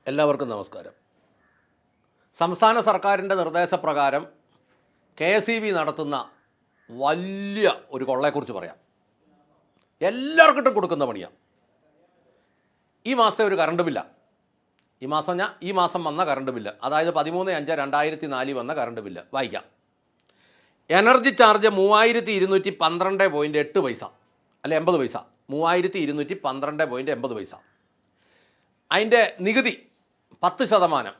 എല്ലാവർക്കും നമസ്കാരം. സംസ്ഥാന സർക്കാരിൻ്റെ നിർദ്ദേശപ്രകാരം KSEB നടത്തുന്ന വലിയ ഒരു കൊള്ളയെക്കുറിച്ച് പറയാം. എല്ലാവർക്കിട്ടും കൊടുക്കുന്ന പണിയാണ്. ഈ മാസത്തെ ഒരു കറണ്ട് ബില്ല, ഈ മാസം വന്ന കറണ്ട് ബില്ല്, അതായത് 13/5/2004 വന്ന കറണ്ട് ബില്ല് വായിക്കാം. എനർജി ചാർജ് 3212.8 പൈസ, അല്ല 80 പൈസ, 3212.80 പൈസ. അതിൻ്റെ നികുതി 10%.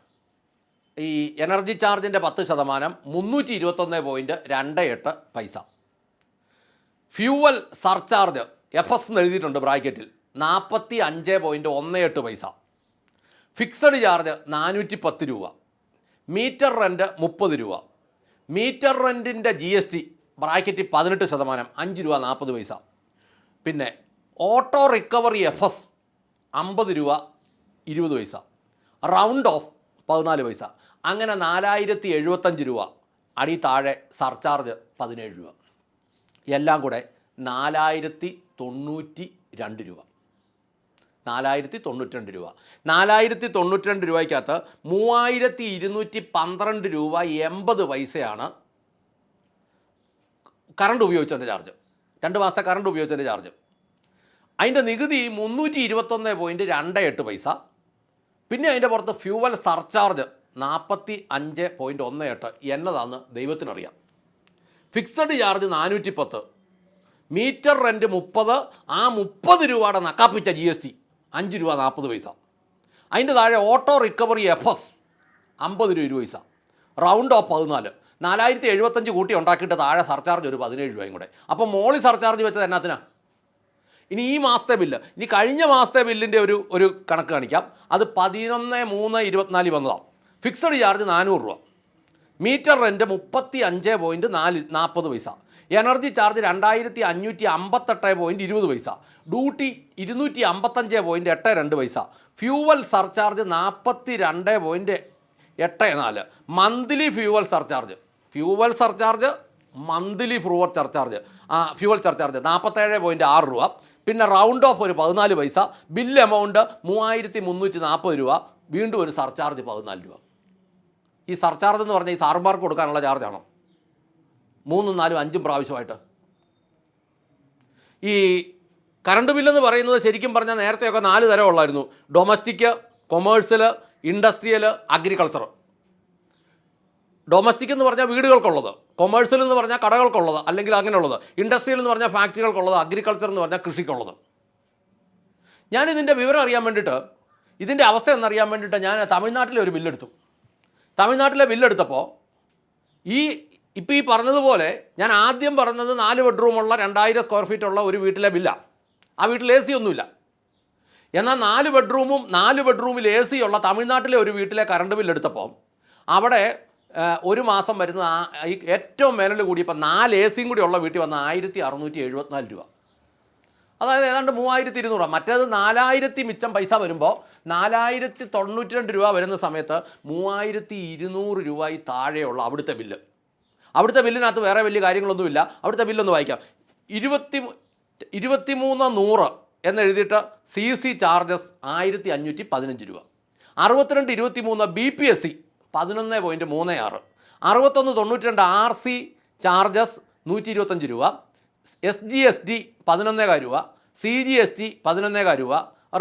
ഈ എനർജി ചാർജിൻ്റെ 10% 321.28 പൈസ. ഫ്യൂവൽ സർചാർജ് FS എന്ന് എഴുതിയിട്ടുണ്ട് ബ്രാക്കറ്റിൽ, 45.18 പൈസ. ഫിക്സഡ് ചാർജ് 410 രൂപ. മീറ്റർ റെൻറ്റ് 30 രൂപ. മീറ്റർ റെൻറ്റിൻ്റെ GST ബ്രാക്കറ്റിൽ 18%, 5 രൂപ 40 പൈസ. പിന്നെ ഓട്ടോ റിക്കവറി FS 50 രൂപ 20 പൈസ. റൗണ്ട് ഓഫ് 14 പൈസ. അങ്ങനെ 4075 രൂപ. അടി താഴെ സർചാർജ് 17 രൂപ. എല്ലാം കൂടെ 4092 രൂപ. 4092 രൂപ. 4092 രൂപയ്ക്കകത്ത് 3212 രൂപ 80 പൈസയാണ് കറണ്ട് ഉപയോഗിച്ചതിൻ്റെ ചാർജ്. 2 മാസത്തെ കറണ്ട് ഉപയോഗിച്ചതിൻ്റെ ചാർജ്. അതിൻ്റെ നികുതി 321.28 പൈസ. പിന്നെ അതിൻ്റെ പുറത്ത് ഫ്യൂവൽ സർചാർജ് 45.18 എന്നതാണെന്ന് ദൈവത്തിനറിയാം. Fixed charge 410. Meter rent 30. ആ 30 രൂപയുടെ നക്കാപ്പിച്ച GST 5 രൂപ 40 പൈസ. അതിൻ്റെ താഴെ ഓട്ടോ റിക്കവറി FS 50 രൂപ 20 പൈസ. Round of 14. 4075 കൂട്ടി ഉണ്ടാക്കിയിട്ട് താഴെ സർചാർജ് ഒരു 17 രൂപയും കൂടെ. അപ്പോൾ മോളി സർചാർജ് വെച്ചത് എന്നാത്തിനാ? ഇനി ഈ മാസത്തെ ബില്ല്, ഇനി കഴിഞ്ഞ മാസത്തെ ബില്ലിൻ്റെ ഒരു കണക്ക് കാണിക്കാം. അത് 11/3/24 വന്നതാണ്. ഫിക്സഡ് ചാർജ് 400 രൂപ. മീറ്റർ റെൻറ്റ് 35.40 പൈസ. എനർജി ചാർജ് 2558.20 പൈസ. ഡ്യൂട്ടി 255.82 പൈസ. Fuel surcharge 42.84. Monthly fuel surcharge monthly fuel surcharge 47.6 രൂപ. പിന്നെ റൗണ്ട് ഓഫ് ഒരു 14 പൈസ. ബില്ല് എമൗണ്ട് 3340 രൂപ. വീണ്ടും ഒരു സർചാർജ് 14 രൂപ. ഈ സർചാർജ് എന്ന് പറഞ്ഞാൽ ഈ സാർമാർക്ക് കൊടുക്കാനുള്ള ചാർജാണോ? 3, 4, 5 പ്രാവശ്യമായിട്ട്. ഈ കറണ്ട് ബില്ലെന്ന് പറയുന്നത് ശരിക്കും പറഞ്ഞാൽ നേരത്തെയൊക്കെ 4 തരം ഉള്ളായിരുന്നു: domestic, commercial, industrial, agriculture. Domestic എന്ന് പറഞ്ഞാൽ വീടുകൾക്കുള്ളത്, കൊമേഴ്സ്യൽ എന്ന് പറഞ്ഞാൽ കടകൾക്കുള്ളത് അല്ലെങ്കിൽ അങ്ങനെയുള്ളത്, ഇൻഡസ്ട്രിയൽ എന്ന് പറഞ്ഞാൽ ഫാക്ടറികൾക്കുള്ളത്, അഗ്രികൾച്ചർ എന്ന് പറഞ്ഞാൽ കൃഷിക്കുള്ളത്. ഞാനിതിൻ്റെ വിവരം അറിയാൻ വേണ്ടിയിട്ട്, ഇതിൻ്റെ അവസ്ഥ എന്നറിയാൻ വേണ്ടിയിട്ട് ഞാൻ തമിഴ്നാട്ടിലെ ഒരു ബില്ലെടുത്തു. തമിഴ്നാട്ടിലെ ബില്ലെടുത്തപ്പോൾ ഇപ്പോൾ ഈ പറഞ്ഞതുപോലെ ഞാൻ ആദ്യം പറഞ്ഞത് 4 ബെഡ്റൂമുള്ള 2000 സ്ക്വയർ ഫീറ്റ് ഉള്ള ഒരു വീട്ടിലെ ബില്ലാണ്. ആ വീട്ടിൽ AC ഒന്നുമില്ല. എന്നാൽ 4 ബെഡ്റൂമിൽ AC ഉള്ള തമിഴ്നാട്ടിലെ ഒരു വീട്ടിലെ കറണ്ട് ബില്ലെടുത്തപ്പോൾ അവിടെ ഒരു മാസം വരുന്ന ഈ ഏറ്റവും മേലിൽ കൂടി ഇപ്പോൾ 4 AC കൂടി ഉള്ള വീട്ടിൽ വന്ന 1674 രൂപ. അതായത് ഏതാണ്ട് 3200 രൂപ. മറ്റേത് 4000 മിച്ചം പൈസ വരുമ്പോൾ 4092 രൂപ വരുന്ന സമയത്ത് 3200 രൂപയിൽ താഴെയുള്ള അവിടുത്തെ ബില്ല്. അവിടുത്തെ ബില്ലിനകത്ത് വേറെ വലിയ കാര്യങ്ങളൊന്നുമില്ല. അവിടുത്തെ ബില്ലൊന്ന് വായിക്കാം. 2300 എന്നെഴുതിയിട്ട് CC ചാർജസ് 1515 രൂപ. 6223 BPSC 11.36. 6192 RC ചാർജസ് 125 രൂപ. SGST 11 രൂപ. CGST 11 രൂപ.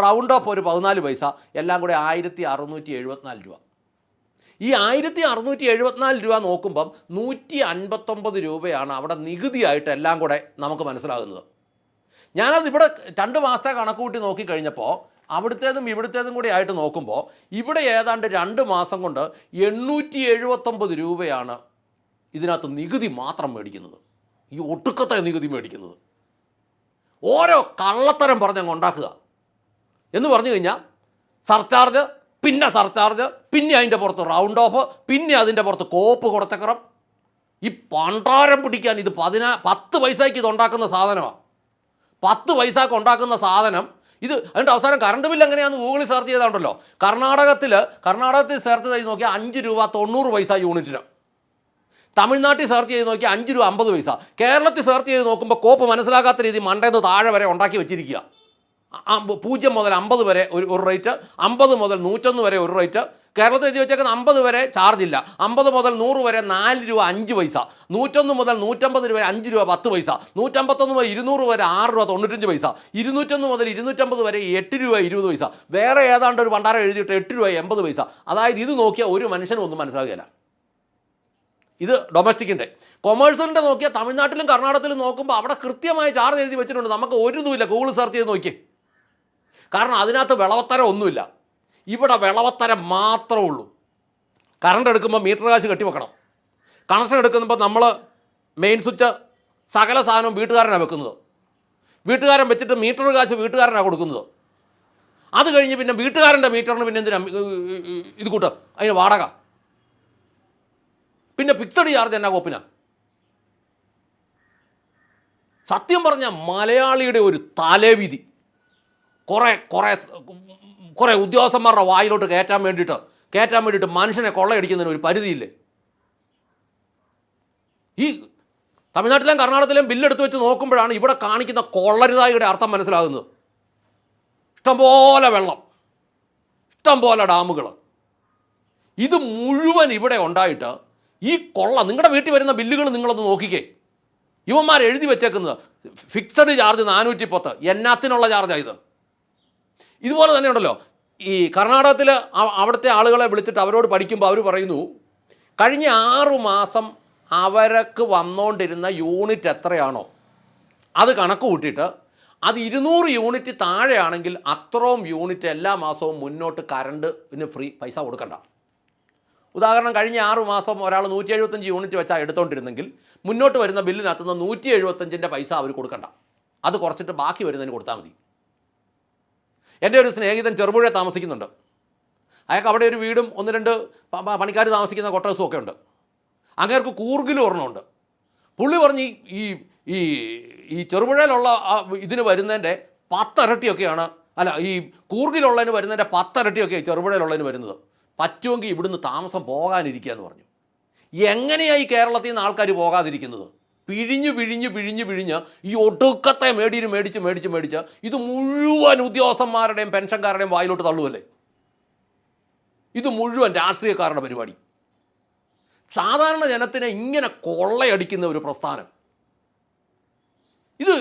റൗണ്ട് ഓഫ് ഒരു 14 പൈസ. എല്ലാം കൂടെ 1674 രൂപ. ഈ 1674 രൂപ നോക്കുമ്പം 159 രൂപയാണ് അവിടെ നികുതിയായിട്ട് എല്ലാം കൂടെ നമുക്ക് മനസ്സിലാകുന്നത്. ഞാനത് ഇവിടെ 2 മാസത്തെ കണക്ക് കൂട്ടി നോക്കിക്കഴിഞ്ഞപ്പോൾ അവിടുത്തേതും ഇവിടുത്തേതും കൂടി ആയിട്ട് നോക്കുമ്പോൾ ഇവിടെ ഏതാണ്ട് 2 മാസം കൊണ്ട് 879 രൂപയാണ് ഇതിനകത്ത് നികുതി മാത്രം മേടിക്കുന്നത്. ഈ ഒട്ടുക്കത്തെ നികുതി മേടിക്കുന്നത്. ഓരോ കള്ളത്തരം പറഞ്ഞങ്ങ് ഉണ്ടാക്കുക എന്ന് പറഞ്ഞു കഴിഞ്ഞാൽ സർചാർജ്, പിന്നെ സർചാർജ്, പിന്നെ അതിൻ്റെ പുറത്ത് റൗണ്ട് ഓഫ്, പിന്നെ അതിൻ്റെ പുറത്ത് കോപ്പ് കൊടുത്തക്കറം. ഈ പണ്ടാരം പിടിക്കാൻ ഇത് 10 പൈസയ്ക്ക് ഇത് ഉണ്ടാക്കുന്ന സാധനമാണ്. 10 പൈസക്ക് ഉണ്ടാക്കുന്ന സാധനം ഇത്. അതിൻ്റെ അവസാനം കറണ്ട് ബില്ല് എങ്ങനെയാണെന്ന് ഗൂഗിളിൽ സെർച്ച് ചെയ്താണ്ടല്ലോ, കർണാടകത്തിൽ സെർച്ച് ചെയ്ത് നോക്കിയാൽ 5 രൂപ 90 പൈസ യൂണിറ്റിന്. തമിഴ്നാട്ടിൽ സെർച്ച് ചെയ്ത് നോക്കിയാൽ 5 രൂപ 50 പൈസ. കേരളത്തിൽ സെർച്ച് ചെയ്ത് നോക്കുമ്പോൾ കോപ്പ് മനസ്സിലാക്കാത്ത രീതി മണ്ടേന്ന് താഴെ വരെ ഉണ്ടാക്കി വെച്ചിരിക്കുക. 0 മുതൽ 50 വരെ ഒരു റേറ്റ്, 50 മുതൽ 101 വരെ ഒരു റേറ്റ്. കേരളത്തിൽ എഴുതി വെച്ചേക്കുന്ന 50 വരെ ചാർജ് ഇല്ല, 50 മുതൽ 100 വരെ 4 രൂപ 5 പൈസ, 101 മുതൽ 150 വരെ 5 രൂപ 10 പൈസ, 151 മുതൽ 200 വരെ 6 രൂപ 95 പൈസ, 201 മുതൽ 250 വരെ 8 രൂപ 20 പൈസ. വേറെ ഏതാണ്ട് ഒരു പണ്ടാരം എഴുതിയിട്ട് 8 രൂപ 80 പൈസ. അതായത് ഇത് നോക്കിയാൽ ഒരു മനുഷ്യനും ഒന്നും മനസ്സിലാകുകയില്ല. ഇത് ഡൊമസ്റ്റിക്കിൻ്റെ. കൊമേഴ്സിൻ്റെ നോക്കിയാൽ തമിഴ്നാട്ടിലും കർണാടകത്തിലും നോക്കുമ്പോൾ അവിടെ കൃത്യമായി ചാർജ് എഴുതി വെച്ചിട്ടുണ്ട്. നമുക്ക് ഒരു ഇതുമില്ല, ഗൂഗിൾ സെർച്ച് ചെയ്ത് നോക്കിയേ. കാരണം അതിനകത്ത് വിളവത്തരം ഒന്നുമില്ല. ഇവിടെ വിളവത്തരം മാത്രമേ ഉള്ളൂ. കറണ്ട് എടുക്കുമ്പോൾ മീറ്റർ കാശ് കെട്ടിവെക്കണം. കണക്ഷൻ എടുക്കുമ്പോൾ നമ്മൾ മെയിൻ സ്വിച്ച് സകല സാധനവും വീട്ടുകാരനാണ് വെക്കുന്നത്. വീട്ടുകാരൻ വെച്ചിട്ട് മീറ്റർ കാശ് വീട്ടുകാരനാണ് കൊടുക്കുന്നത്. അത് കഴിഞ്ഞ് പിന്നെ വീട്ടുകാരൻ്റെ മീറ്ററിന് പിന്നെ എന്തിനാ ഇത് കൂട്ടുക, അതിന് വാടക, പിന്നെ ഫിക്സഡ് ചാർജ് എന്നാ കോപ്പിനാ. സത്യം പറഞ്ഞാൽ മലയാളിയുടെ ഒരു തലവിധി കുറേ ഉദ്യോഗസ്ഥന്മാരുടെ വായിലോട്ട് കയറ്റാൻ വേണ്ടിയിട്ട് മനുഷ്യനെ കൊള്ളയടിക്കുന്നതിന് ഒരു പരിധിയില്ലേ. ഈ തമിഴ്നാട്ടിലെയും കർണാടകത്തിലെയും ബില്ലെടുത്ത് വെച്ച് നോക്കുമ്പോഴാണ് ഇവിടെ കാണിക്കുന്ന കൊള്ളരുതായിയുടെ അർത്ഥം മനസ്സിലാകുന്നത്. ഇഷ്ടംപോലെ വെള്ളം, ഇഷ്ടംപോലെ ഡാമുകൾ, ഇത് മുഴുവൻ ഇവിടെ ഉണ്ടായിട്ട് ഈ കൊള്ള നിങ്ങളുടെ വീട്ടിൽ വരുന്ന ബില്ലുകൾ നിങ്ങളൊന്ന് നോക്കിക്കേ. ഇവന്മാർ എഴുതി വെച്ചേക്കുന്നത് ഫിക്സഡ് ചാർജ് 410. എന്നാത്തിനുള്ള ചാർജാണ് ഇത്? ഇതുപോലെ തന്നെ ഉണ്ടല്ലോ ഈ കർണാടകത്തിൽ അവിടുത്തെ ആളുകളെ വിളിച്ചിട്ട് അവരോട് പഠിക്കുമ്പോൾ അവർ പറയുന്നു, കഴിഞ്ഞ 6 മാസം അവർക്ക് വന്നുകൊണ്ടിരുന്ന യൂണിറ്റ് എത്രയാണോ അത് കണക്ക് കൂട്ടിയിട്ട് അത് 200 യൂണിറ്റ് താഴെയാണെങ്കിൽ അത്രയും യൂണിറ്റ് എല്ലാ മാസവും മുന്നോട്ട് കറണ്ടിന് ഫ്രീ പൈസ കൊടുക്കണ്ട. ഉദാഹരണം, കഴിഞ്ഞ 6 മാസം ഒരാൾ 175 യൂണിറ്റ് വെച്ചാൽ എടുത്തുകൊണ്ടിരുന്നെങ്കിൽ മുന്നോട്ട് വരുന്ന ബില്ലിനകത്തുനിന്ന് 175ൻ്റെ പൈസ അവർ കൊടുക്കണ്ട. അത് കുറച്ചിട്ട് ബാക്കി വരുന്നതിന് കൊടുത്താൽ മതി. എൻ്റെ ഒരു സ്നേഹിതൻ ചെറുപുഴ താമസിക്കുന്നുണ്ട്. അയാൾക്ക് അവിടെ ഒരു വീടും 1-2 പണിക്കാർ താമസിക്കുന്ന ക്വാർട്ടേഴ്സും ഒക്കെ ഉണ്ട്. അങ്ങേർക്ക് കൂർഗിലും ഒരെണ്ണമുണ്ട്. പുള്ളി പറഞ്ഞ് ഈ ചെറുപുഴയിലുള്ള ഇതിന് വരുന്നതിൻ്റെ 10 ഇരട്ടിയൊക്കെയാണ്, അല്ല ഈ കൂർഗിലുള്ളതിന് വരുന്നതിൻ്റെ 10 ഇരട്ടിയൊക്കെയാണ് ചെറുപുഴയിലുള്ളതിന് വരുന്നത്. പറ്റുമെങ്കിൽ ഇവിടുന്ന് താമസം പോകാനിരിക്കുക എന്ന് പറഞ്ഞു. എങ്ങനെയാണ് ഈ കേരളത്തിൽ നിന്ന് ആൾക്കാർ പോകാതിരിക്കുന്നത്? പിഴിഞ്ഞ് ഈ ഒടുക്കത്തെ മേടിച്ച് ഇത് മുഴുവൻ ഉദ്യോഗസ്ഥന്മാരുടെയും പെൻഷൻകാരുടെയും വായിലോട്ട് തള്ളുമല്ലേ. ഇത് മുഴുവൻ രാഷ്ട്രീയക്കാരുടെ പരിപാടി. സാധാരണ ജനത്തിനെ ഇങ്ങനെ കൊള്ളയടിക്കുന്ന ഒരു പ്രസ്ഥാനം. ഇത്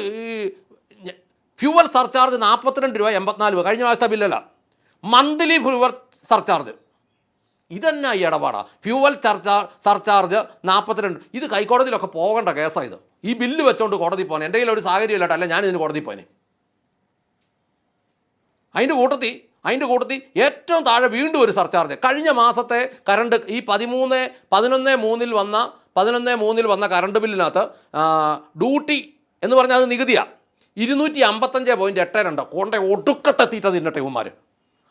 ഫ്യൂവൽ സർചാർജ് 42 രൂപ 84 രൂപ കഴിഞ്ഞ മാസത്തെ ബില്ലല്ല. മന്ത്ലി ഫ്യൂവൽ സർചാർജ് ഇതെന്നാ ഈ ഇടപാടാ? Fuel surcharge 42. ഇത് ഹൈക്കോടതിയിലൊക്കെ പോകേണ്ട കേസാണ് ഇത്. ഈ ബില്ല് വെച്ചോണ്ട് കോടതി പോകാൻ എൻ്റെ കയ്യിൽ ഒരു സാഹചര്യം ഇല്ലാട്ടല്ല, അല്ല ഞാനിതിന് കോടതി പോയനെ. അതിൻ്റെ കൂട്ടത്തിൽ ഏറ്റവും താഴെ വീണ്ടും ഒരു സർചാർജ്. കഴിഞ്ഞ മാസത്തെ കറണ്ട് ഈ 11/3 വന്ന കറണ്ട് ബില്ലിനകത്ത് ഡ്യൂട്ടി എന്ന് പറഞ്ഞാൽ അത് നികുതിയാണ് 255.82 കൊണ്ട ഒടുക്കത്തെ തീറ്റ തിന്നട്ടെ ഇവന്മാർ.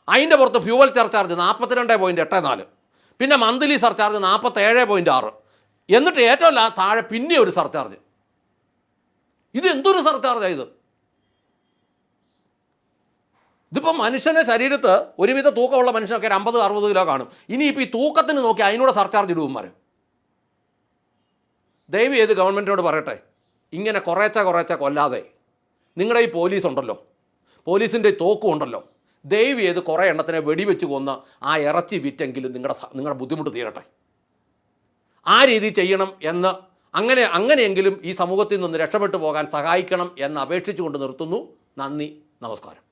അതിൻ്റെ പുറത്ത് ഫ്യൂവൽ സർചാർജ് 42.84, പിന്നെ മന്ത്ലി സർചാർജ് 47.6, എന്നിട്ട് ഏറ്റവും താഴെ പിന്നെ ഒരു സർചാർജ്. ഇത് എന്തൊരു സർചാർജാണ് ഇത്? ഇതിപ്പോൾ മനുഷ്യൻ്റെ ശരീരത്ത് ഒരുവിധ തൂക്കമുള്ള മനുഷ്യനൊക്കെ 50-60 കിലോ കാണും. ഇനിയിപ്പോൾ ഈ തൂക്കത്തിന് നോക്കി അതിനൂടെ സർചാർജ് ഇടുവന്മാർ. ദയവ് ചെയ്ത് ഗവൺമെൻറ്റിനോട് പറയട്ടെ, ഇങ്ങനെ കുറേച്ച കൊല്ലാതെ നിങ്ങളുടെ ഈ പോലീസ് ഉണ്ടല്ലോ, പോലീസിൻ്റെ തോക്കും ഉണ്ടല്ലോ, ദയവ് ചെയ്ത് കുറേ എണ്ണത്തിനെ വെടിവെച്ച് കൊന്ന് ആ ഇറച്ചി വിറ്റെങ്കിലും നിങ്ങളുടെ ബുദ്ധിമുട്ട് തീരട്ടെ. ആ രീതി ചെയ്യണം എന്ന് അങ്ങനെയെങ്കിലും ഈ സമൂഹത്തിൽ നിന്ന് രക്ഷപ്പെട്ടു പോകാൻ സഹായിക്കണം എന്ന് അപേക്ഷിച്ചുകൊണ്ട് നിർത്തുന്നു. നന്ദി, നമസ്കാരം.